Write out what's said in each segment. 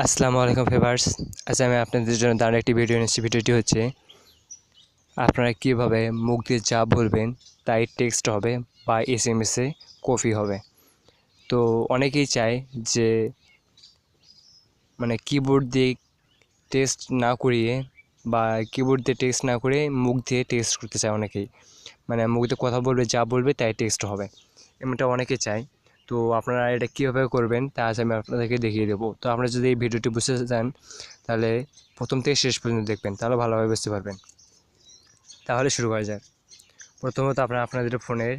আসসালামু আলাইকুম ভিউয়ার্স, আজ আমি আপনাদের জন্য দারুণ একটি ভিডিও এনেছি। ভিডিওটি হচ্ছে আপনারা কীভাবে মুখ দিয়ে যা বলবেন তাই টেক্সট হবে বা এসএমএসে কপি হবে। তো অনেকেই চায় যে কিবোর্ড দিয়ে টেক্সট না করিয়ে বা কিবোর্ড দিয়ে টেক্সট না করে মুখ দিয়ে টেক্সট করতে চায় অনেকেই, মুখ দিয়ে কথা বলবে, যা বলবে তাই টেক্সট হবে, এমনটা অনেকে চায়। তো আপনারা এটা কীভাবে করবেন তা আজ আমি আপনাদেরকে দেখিয়ে দেবো। তো আপনারা যদি এই ভিডিওটি বুঝতে চান তাহলে প্রথম থেকে শেষ পর্যন্ত দেখবেন, তাহলে ভালোভাবে বুঝতে পারবেন। তাহলে শুরু করা যাক। প্রথমত আপনারা আপনাদের ফোনের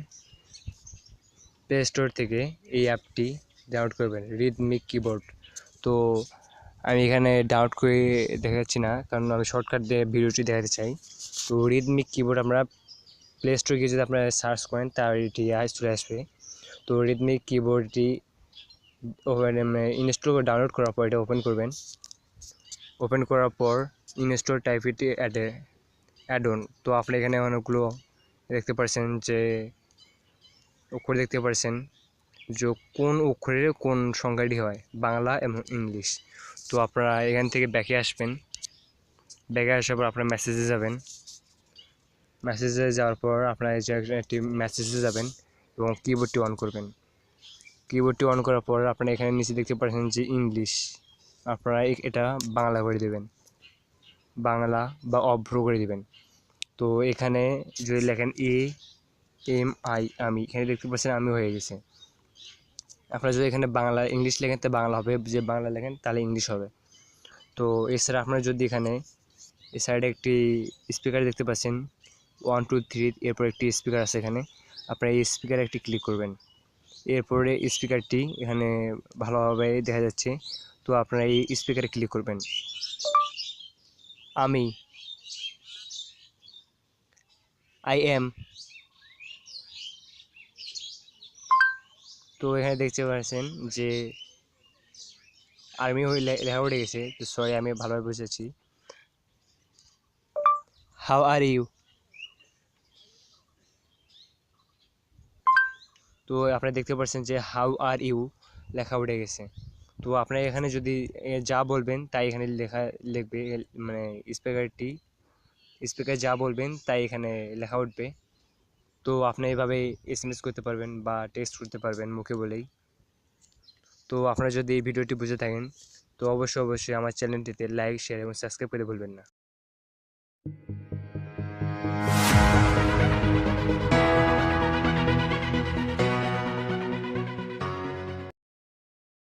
প্লে স্টোর থেকে এই অ্যাপটি ডাউনলোড করবেন, রিদমিক কিবোর্ড। তো আমি এখানে ডাউনলোড করে দেখাচ্ছি না, কারণ আমি শর্টকাট দিয়ে ভিডিওটি দেখাতে চাই। তো রিদমিক কিবোর্ড আমরা প্লে স্টোরে গিয়ে যদি আপনারা সার্চ করেন তার এটি চলে আসবে। তো রিদমিক কিবোর্ডটি ইনস্টল করে ডাউনলোড করার পর এটা ওপেন করবেন। ওপেন করার পর install type it add on. তো আপনি এখানে অনেকগুলো দেখতে পাচ্ছেন যে অক্ষর দেখতে পাচ্ছেন যে কোন অক্ষরের কোন সংখ্যাটি হয়, বাংলা এবং ইংলিশ। তো আপনারা এখান থেকে ব্যাকে আসবেন। ব্যাকে আসার পর আপনারা মেসেজে যাবেন। মেসেজে যাওয়ার পর আপনারা একটি মেসেজে যাবেন এবং কিবোর্ডটি অন করবেন। কিবোর্ডটি অন করার পর আপনারা এখানে নিচে দেখতে পাচ্ছেন যে ইংলিশ, আপনারা এটা বাংলা করে দেবেন, বাংলা বা অভ্র করে দেবেন। তো এখানে যদি লেখেন AMI, আমি, এখানে দেখতে পাচ্ছেন আমি হয়ে গেছে। আপনারা যদি এখানে বাংলা ইংলিশ লেখেন তো বাংলা হবে, যে বাংলা লেখেন তাহলে ইংলিশ হবে। তো এছাড়া আপনারা যদি এখানে এই সাইডে একটি স্পিকার দেখতে পাচ্ছেন 1 2 3, এরপর একটি স্পিকার আছে এখানে, আপনারা এই স্পিকারে একটি ক্লিক করবেন। এরপরে স্পিকারটি এখানে ভালোভাবে দেখা যাচ্ছে। তো আপনারা এই স্পিকারে ক্লিক করবেন। আমি, আই এম। তো এখানে দেখতে পাচ্ছেন যে আর্মি হয়ে লেখা উঠে গেছে। তো সরি, আমি ভালোভাবে বুঝেছি। How are you. তো আপনারা দেখতে পাচ্ছেন যে হাউ আর ইউ লেখা উঠে গেছে। তো আপনারা এখানে যদি যা বলবেন তাই এখানে লিখবে, স্পিকার যা বলবেন তাই এখানে লেখা উঠবে। তো আপনি এইভাবে এসএমএস করতে পারবেন বা টেক্সট করতে পারবেন মুখে বলেই। তো আপনারা যদি এই ভিডিওটি বুঝে থাকেন তো অবশ্যই আমার চ্যানেলটিতে লাইক, শেয়ার এবং সাবস্ক্রাইব করতে ভুলবেন না।